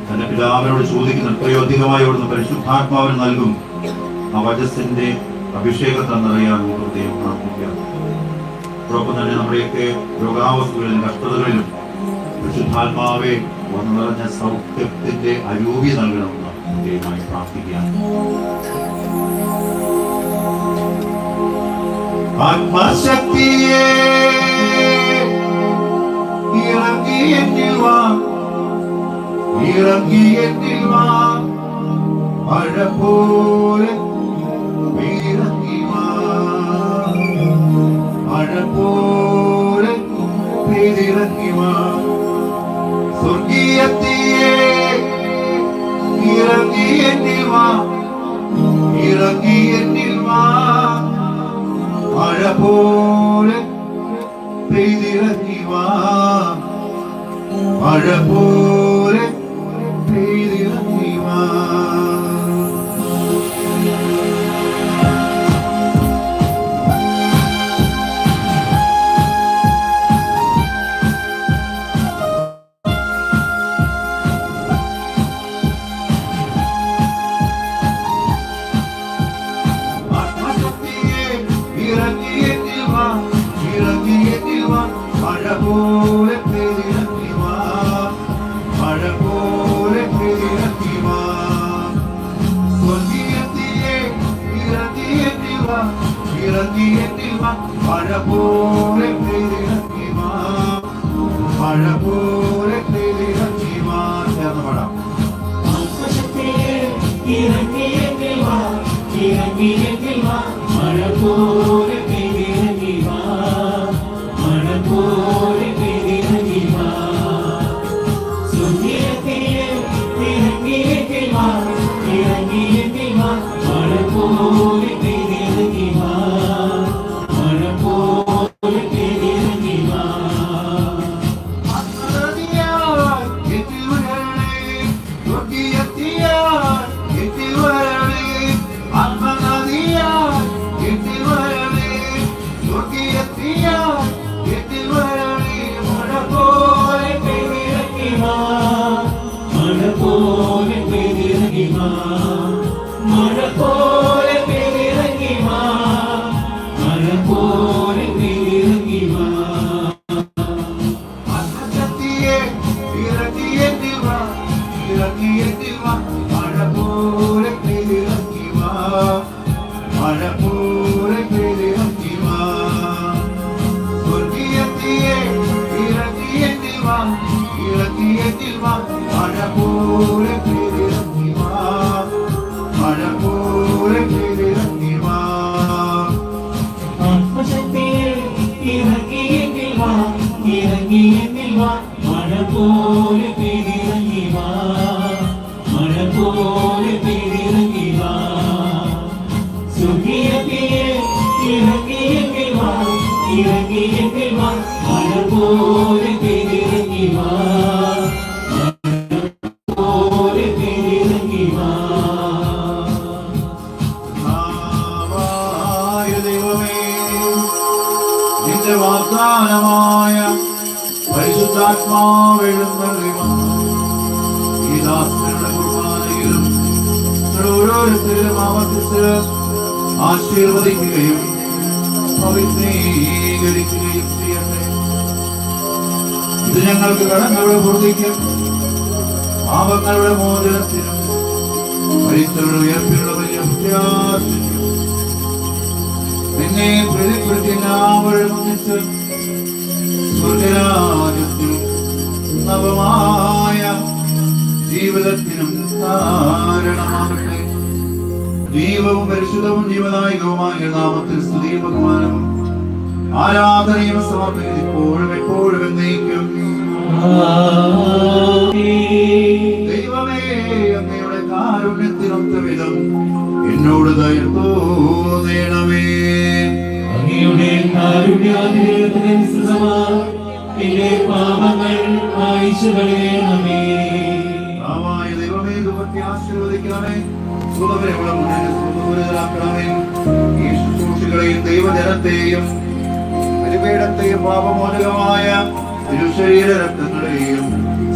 തന്റെ പിതാവിനോട് ചോദിക്കുന്ന എത്രയോ അധികമായി അവിടുന്ന് പരിശുദ്ധാത്മാവിന് നൽകും. ആ വചസ്സിന്റെ അഭിഷേകത്തെ നിറയാൻ ഹൃദയം പ്രാർത്ഥിക്കാം. അതോടൊപ്പം തന്നെ നമ്മുടെയൊക്കെ രോഗാവസ്ഥകളിലും കഷ്ടതകളിലും പരിശുദ്ധാത്മാവെ വന്നു നിറഞ്ഞ സൗഖ്യത്തിന്റെ അരൂപി നൽകണമെന്ന് ഹൃദയമായി പ്രാർത്ഥിക്കാം. ആത്മശക്തിയെ ഇറങ്ങി എന്നിൽ വാ, ഇറങ്ങി എന്നിൽ വാ, മഴ പോലെ ഇറങ്ങി വാ, മഴ പോലെ ഇറങ്ങി വാ. സ്വർഗീയത്തിയെ ഇറങ്ങി എന്നിൽ വാ, ഇറങ്ങി എന്നിൽ വാ, മഴ പോലെ പെയ്തിറങ്ങി വാ, മഴ പോലെ പെയ്തിറങ്ങി വാ. മഴ പോലെ പെയ്തിറങ്ങി വാ, മഴ പോലെ പെയ്തിറങ്ങി വാ. സ്വർഗീയത്തിയെ ഇറങ്ങി എന്നിൽ വാ, ഇറങ്ങി എന്നിൽ വാ, മഴ പോലെ പെയ്തിറങ്ങി വാ, മഴ പോലെ പെയ്തിറങ്ങി വാ. ചേർന്ന് പാടാം. ആത്മശക്തിയെ ഇറങ്ങി എന്നിൽ വാ, ഇറങ്ങി എന്നിൽ വാ, മഴ പോലെ പെയ്തിറങ്ങി വാ, മഴ പോലെ പെയ്തിറങ്ങി വാ. സ്വർഗീയത്തിയെ ഇറങ്ങി എന്നിൽ വാ, ഇറങ്ങി എന്നിൽ വാ, മഴ പോലെ പെയ്തിറങ്ങി വാ, മഴ പോലെ പെയ്തിറങ്ങി വാ. വാഗ്ദാനമായ പരിശുദ്ധാത്മാവെഴുന്നള്ളി വന്നു ഈ ദാസരുടെ കുർബാനയിലും ഓരോരുത്തരും ആവർത്തിച്ച് ആശീർവദിക്കുകയും പവിത്രീകരിക്കുകയും ചെയ്യട്ടെ. ഇത് ഞങ്ങൾക്ക് കടങ്ങളുടെ പൂർത്തിക്കും പാപങ്ങളുടെ മോചനത്തിനും മരിച്ചവരുടെ ഉയർപ്പിനുള്ള വലിയ പ്രത്യാശയ്ക്കും നിന്നെ പ്രതിപ്പെടുത്തി എല്ലാവരും ഒന്നിച്ച് സ്വർഗരാജ്യത്തിനും നവമായ ജീവിതത്തിനും കാരണമാകട്ടെ. ജീവവും പരിശുദ്ധവും ജീവനായകവുമായ നാമത്തിൽ സ്തുതിയും ബഹുമാനവും ആരാധനയും സമർപ്പിക്കുന്നു ഇപ്പോഴും എപ്പോഴും എന്നേക്കും. ദൈവമേ, അങ്ങയുടെ കാരുണ്യത്തിനൊത്ത വിധം എന്നോട് ദയ തോന്നണമേ. അങ്ങയുടെ കാരുണ്യാതിരേകത്തിനനുസൃതമായി എന്റെ പാപങ്ങൾ മായ്ച്ചു കളയണമേ. നാമായ ദൈവമേ, ദുഃഖത്തെ ആശീർവദിക്കണമേ. സുതവരെയുള്ള മുന്നിൽ സുതപൂരിതരാക്കണമേ. ഈ ശുശ്രൂഷകളെയും ദൈവജനത്തെയും ബലിപീഠത്തെയും പാപമോചകമായ തിരുശരീര രക്തങ്ങളെയും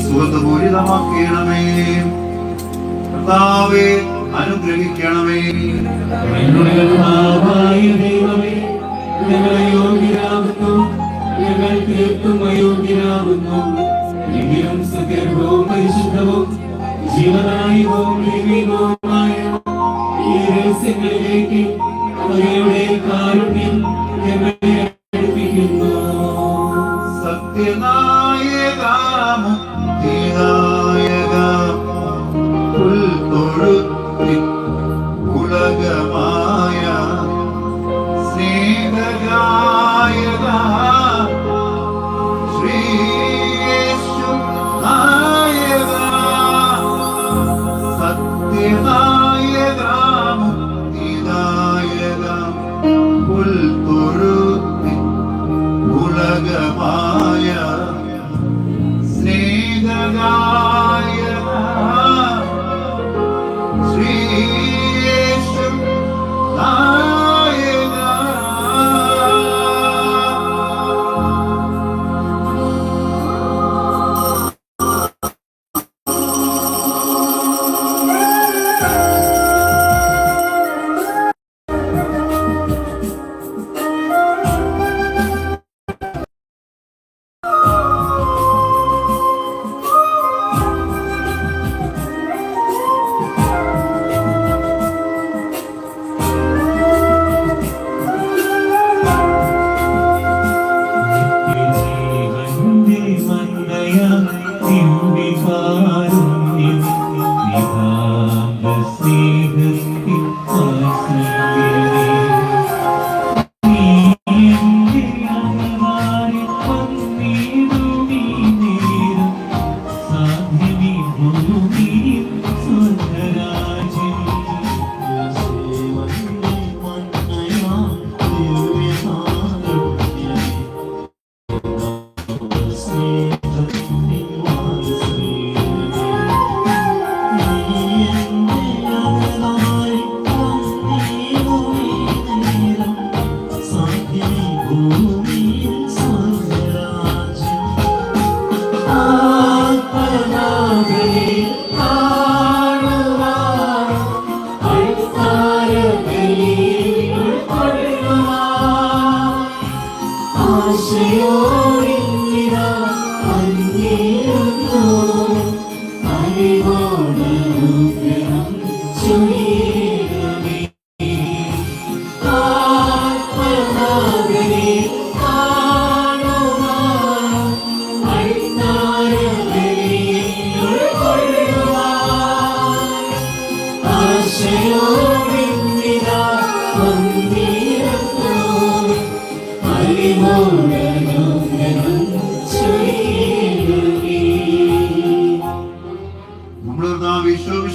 സുഗന്ധപൂരിതമാക്കണമേ. കർത്താവേ, അനുഗ്രഹിക്കണമേ. ഞങ്ങളുടെ കർത്താവായ ദൈവമേ, ഞങ്ങളെ യോഗ്യരാകുന്നു, ഞങ്ങൾ തീർത്തും അയോഗ്യരാകുന്നു. എങ്കിലും സകലവും പരിശുദ്ധവും ജീവനായകവും ദൈവികവുമായ ഈ രഹസ്യങ്ങളിലേക്ക് അങ്ങയുടെ കാരുണ്യം ഞങ്ങളെ അടുപ്പിക്കുന്നു. സത്യനായക, മുക്തിദായക, പുൽത്തൊഴുത്തിൽ ഉലകമായ സ്നേഹഗായക, ശ്രീയേശു നായക. സത്യനായക, മുക്തിദായക, പുൽത്തൊഴുത്തിൽ ഉലകമായ സ്നേഹഗായക, ശ്രീയേശു നായക. ജീവന്റെ മന്ദയ നിന്റെ കാരുണ്യം നിതാന്ത സ്നേഹത്തിൽ ആശ്രയിക്കണേ. നീ എന്റെ അകതാരിൽ വന്നിടുമീ നേരം, സാധ്യമീ ഭൂമിയിൽ സ്വർഗ്ഗരാജ്യം. ജീവന്റെ മന്ദയ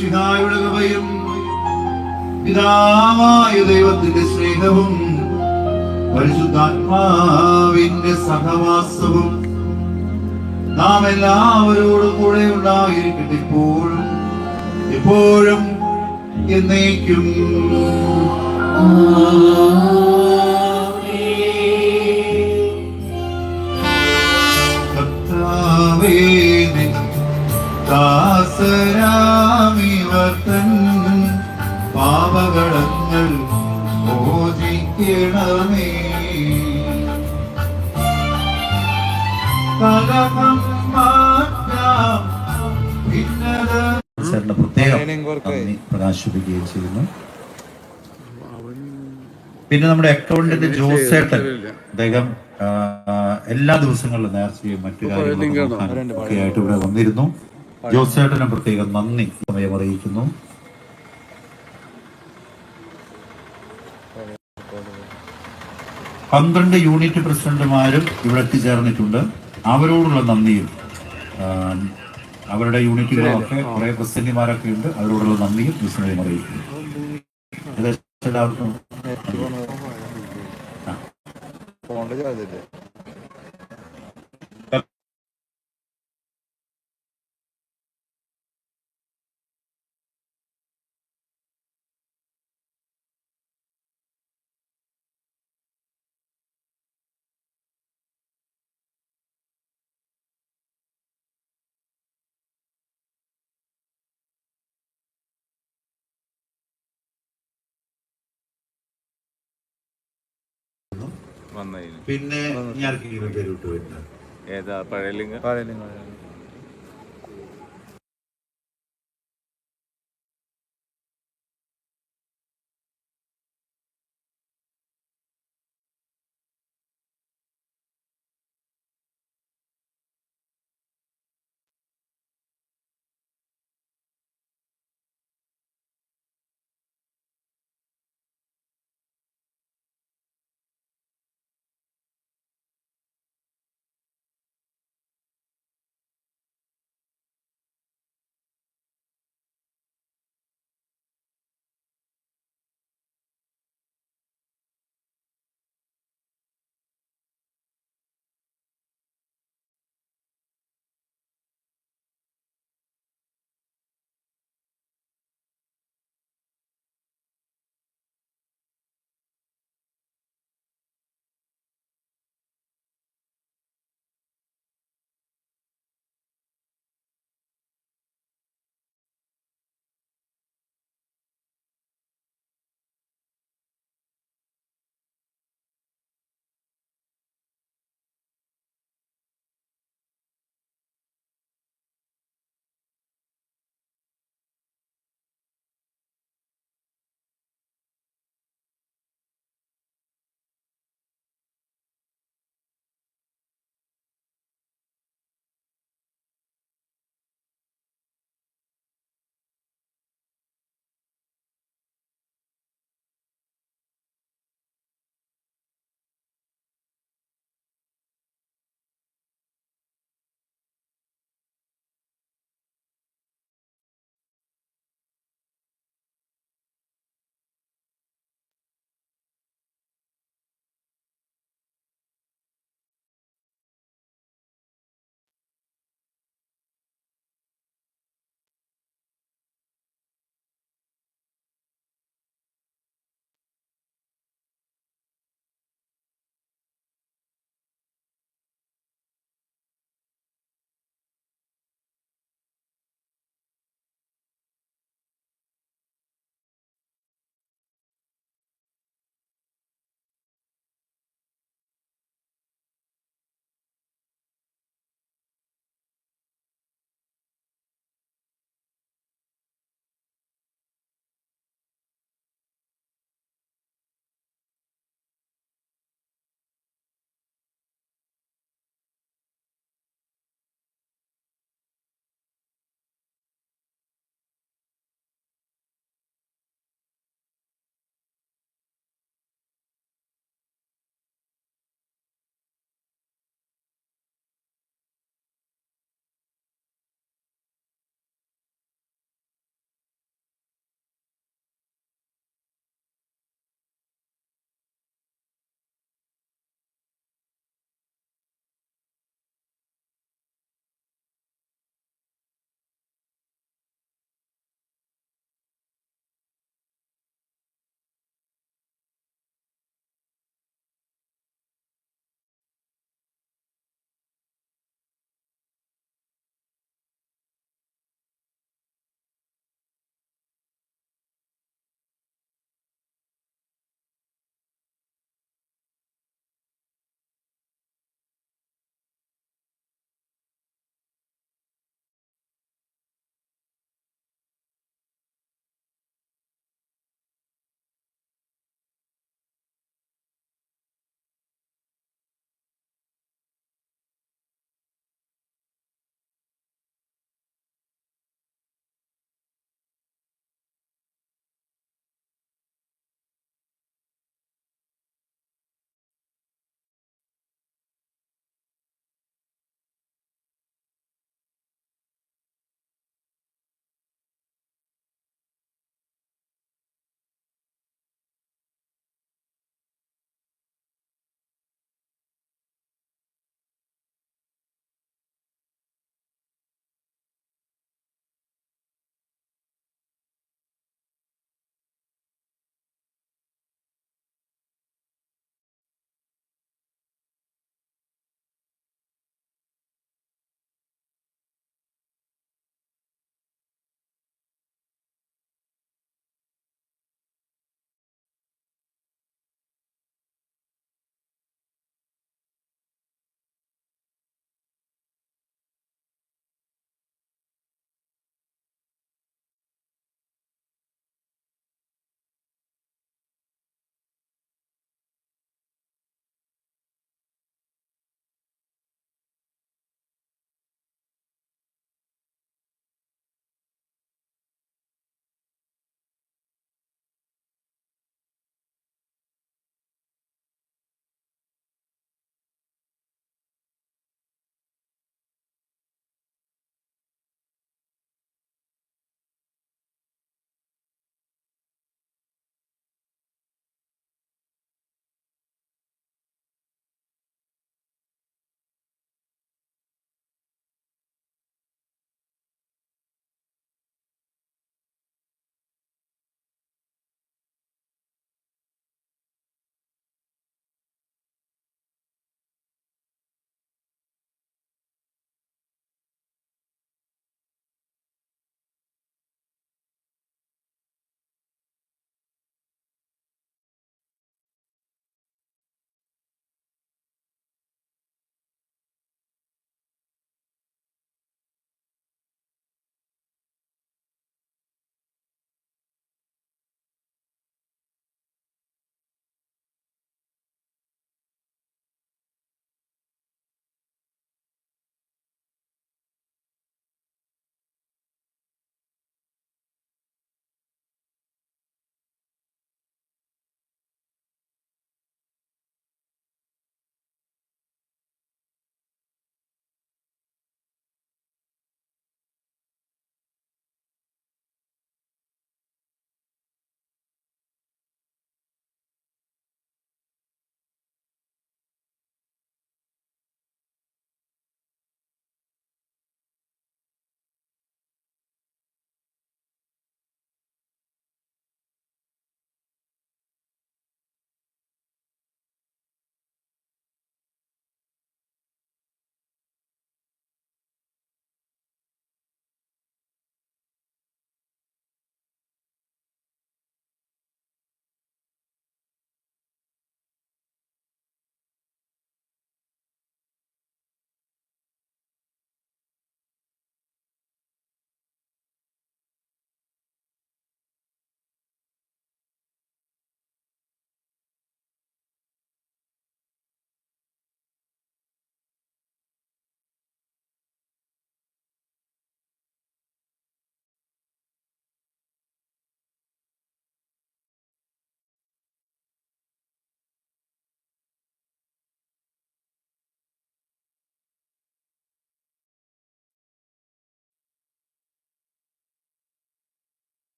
ദിവ്യകാരുണ്യമേ, പിതാവായ ദൈവത്തിന്റെ സ്നേഹവും പരിശുദ്ധാത്മാവിന്റെ സഹവാസവും നാം എല്ലാവരോടും കൂടെ ഉണ്ടായിരിക്കട്ടെ, ഇപ്പോഴും എപ്പോഴും എന്നേക്കും. കർത്താവേ, നിൻ ദാസരാമിവർത്തൻ പാപകടങ്ങൾ മോചിക്കണമേ. കലഹം മാറ്റാം ഭിന്നത പ്രത്യേകം നന്ദി പ്രകാശിപ്പിക്കുകയും ചെയ്യുന്നു. പിന്നെ നമ്മുടെ അക്കൗണ്ടിന്റെ ജോസേട്ടൻ, അദ്ദേഹം എല്ലാ ദിവസങ്ങളിലും നേർച്ചയും മറ്റു കാര്യങ്ങളും ഒക്കെ ആയിട്ട് ഇവിടെ വന്നിരുന്നു. ജോസേട്ടനും പ്രത്യേകം നന്ദി സമയം അറിയിക്കുന്നു. 12 യൂണിറ്റ് പ്രസിഡന്റുമാരും ഇവിടെ എത്തിച്ചേർന്നിട്ടുണ്ട്. അവരോടുള്ള നന്ദിയും അവരുടെ യൂണിറ്റുകളൊക്കെ കുറെ പ്രസിഡന്റുമാരൊക്കെ ഉണ്ട്. അവരോടുള്ള നന്ദിയും വിസ്മയം അറിയിക്കുന്നു. എല്ലാവർക്കും പിന്നെ ഞാൻ പേര് വിട്ടു വരുന്നത് ഏതാ പഴയലിംഗ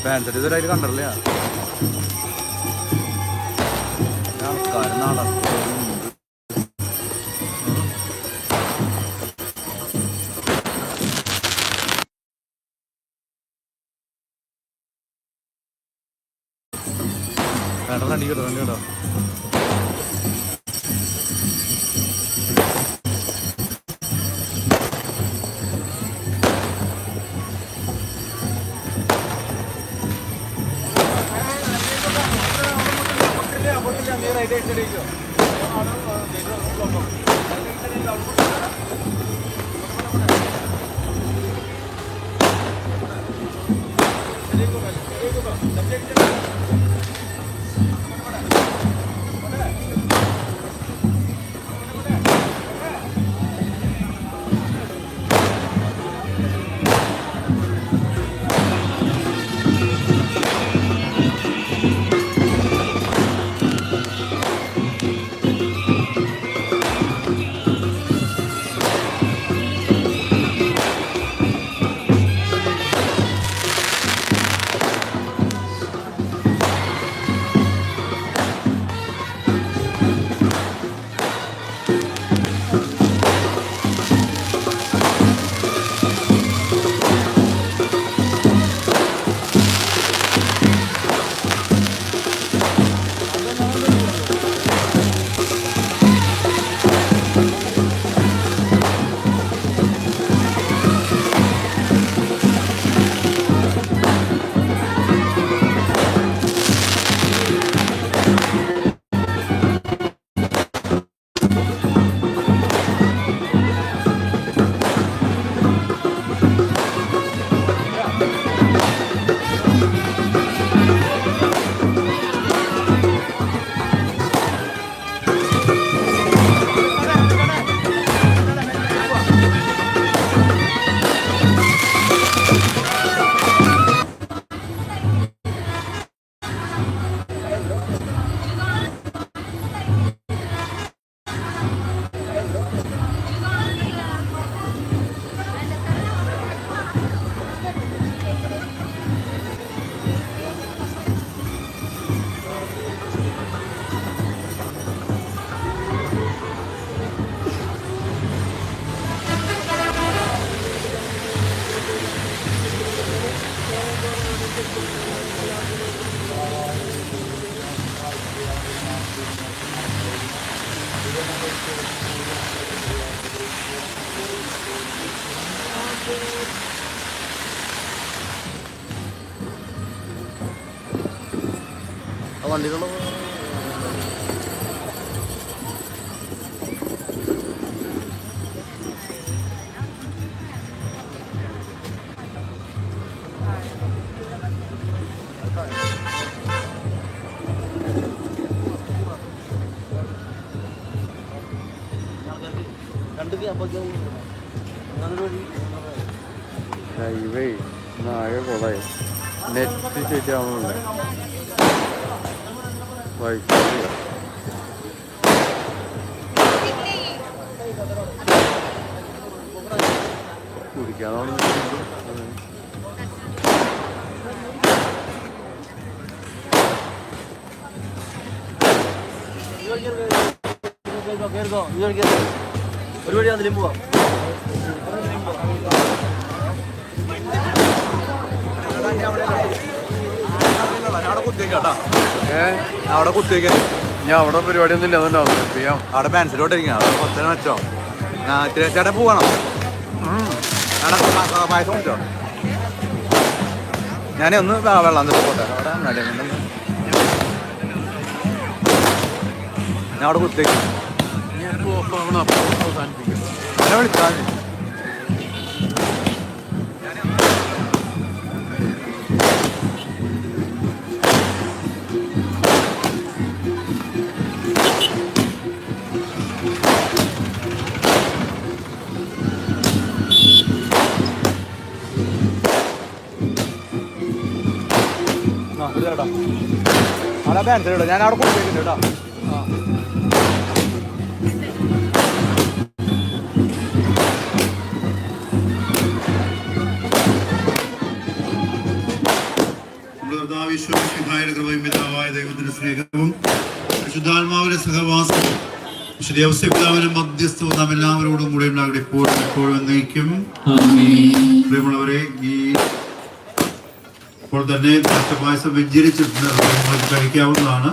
ഫാൻസിന്റെ ഇതുവരെ കണ്ടല്ലേ ആൾക്കാർ വണ്ടി കേട്ടോ വണ്ടി കേട്ടോ വണ്ടികൾ ഹൈവേ ആകെ കൊളായി നെറ്റ് ശരിയാവുന്നുണ്ട് കുടിക്കാതാണ് ഒരു വഴി അതിലും പോവാം അവിടെ കുത്തിയേക്ക് ഞാൻ അവിടെ പരിപാടിയൊന്നും ഇല്ല അതുണ്ടാവും ചെയ്യാം അവിടെ പെൻസിലോട്ടിരിക്കണം അവിടെ കൊത്തനെ വെച്ചോ ചേട്ടൻ പോവണം പായസം കുടിച്ചോ ഞാനേ ഒന്ന് വെള്ളം പോട്ടെ അവിടെ ഞാൻ അവിടെ കുത്തിയേക്ക് എന്നെ വിളിച്ചാൽ അവിടെ ബാൻസ് ഇടാം, ഞാൻ അവിടെ കൊടുത്തേക്കുന്നുണ്ട് കേട്ടോ. കൃപയും പിതാവായ ദൈവത്തിന്റെ സ്നേഹവും പരിശുദ്ധാത്മാവിന്റെ സഹവാസവും പിതാവിന്റെ മധ്യസ്ഥവും നാം എല്ലാവരോടും കൂടെ ഉണ്ടാകട്ടെ എപ്പോഴും എപ്പോഴും എന്നേക്കും. പ്രിയമുള്ളവരെ, ഈ ഇപ്പോൾ തന്നെ പായസം വെഞ്ചരിച്ചിട്ടുണ്ട്, നിങ്ങൾക്ക് കഴിക്കാവുന്നതാണ്.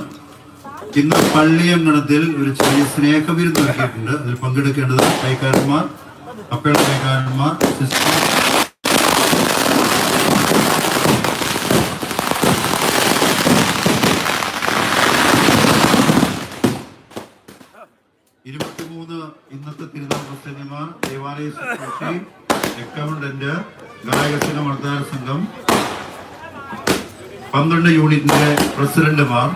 ഇന്ന് പള്ളിയങ്കണത്തിൽ ഒരു ചെറിയ സ്നേഹവിരുന്ന് ഒരുക്കിയിട്ടുണ്ട്. അതിൽ പങ്കെടുക്കേണ്ടത് കൈക്കാരന്മാർ, അപ്പയുടെ കൈക്കാരന്മാർ, സിസ്റ്റർ, 23 ഇന്നത്തെ തിരുനാൾ പ്രസംഗമാർ, ദേവാലയ ശുശ്രൂഷയും, അക്കൗണ്ടന്റ്, ഗായകസംഘ മർദ്ദാര സംഘം, 12 യൂണിറ്റിന്റെ പ്രസിഡന്റുമാർ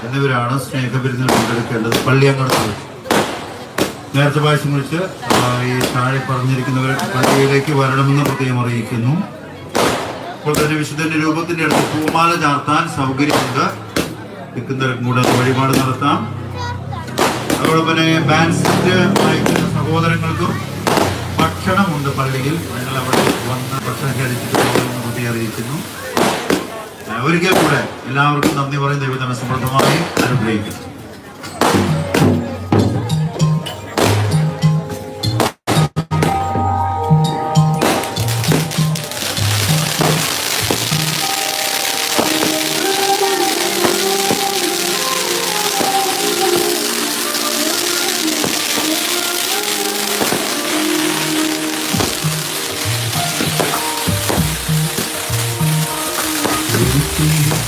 എന്നിവരാണ് സ്നേഹവിരുന്നിൽ പങ്കെടുക്കേണ്ടത്. പള്ളിയങ്കണത്തിൽ നേരത്തെ പായസം കുറിച്ച് ഈ താഴെ പറഞ്ഞിരിക്കുന്നവർ പള്ളിയിലേക്ക് വരണമെന്ന് പ്രത്യേകം അറിയിക്കുന്നു. ഇപ്പോൾ തന്നെ വിശുദ്ധന്റെ രൂപത്തിന്റെ അടുത്ത് പൂമാല ചാർത്താൻ സൗകര്യമുണ്ട്. നിൽക്കുന്നവർക്ക് കൂടെ വഴിപാട് നടത്താം. അതോടൊപ്പം തന്നെ ബാൻസിന്റെ അയക്കുന്ന സഹോദരങ്ങൾക്കും ഭക്ഷണമുണ്ട് പള്ളിയിൽ. ഞങ്ങൾ അവിടെ വന്ന് ഭക്ഷണം കഴിച്ചിട്ട് പ്രതി അറിയിക്കുന്നു. ഒരിക്കൽ കൂടെ എല്ലാവർക്കും നന്ദി പറയും. ദൈവത്തിനെ സമൃദ്ധമായി അനുഗ്രഹിക്കുന്നു.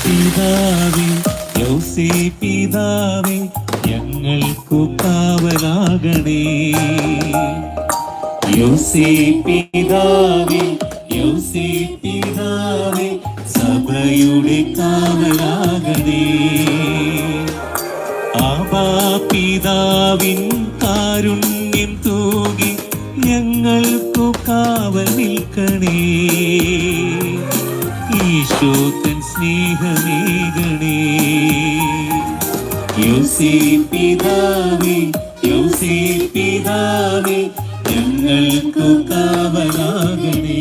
പിതാവേ, യൗസേപ്പിതാവേ, ഞങ്ങൾക്കു കാവലാകണേ. യൗസേപ്പിതാവേ, യൗസേപ്പിതാവേ, സഭയുടെ കാവലാകണേ. ആബാ പിതാവിൻ കാരുണ്യം തൂകി ഞങ്ങൾക്കു കാവൽ നിൽക്കണേ. ഈശോത്തൻ സ്നേഹമേകണേ. യൗസേപ്പിതാവേ, യൗസേപ്പിതാവേ, ഞങ്ങൾക്കു കാവലാകണേ.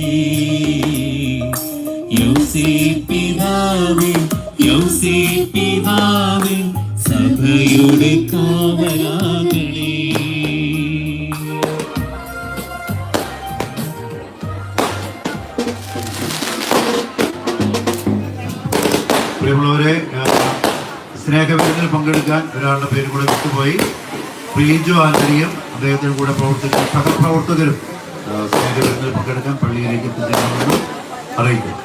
യൗസേപ്പിതാവേ, യൗസേപ്പിതാവേ, സഭയുടെ കാവലാകണേ. പ്രിയമുള്ളവരെ, സ്നേഹവിരുന്നിൽ പങ്കെടുക്കാൻ ഒരാളുടെ പേര് കൂടെ വിട്ടുപോയി. പ്രീജു ആന്റണിയും അദ്ദേഹത്തിന് കൂടെ പ്രവർത്തിക്കുന്ന സഹപ്രവർത്തകരും സ്നേഹവിരുന്നിൽ പങ്കെടുക്കാൻ പള്ളിയിലേക്ക് എത്തിച്ചേരണമെന്ന് അറിയിക്കും.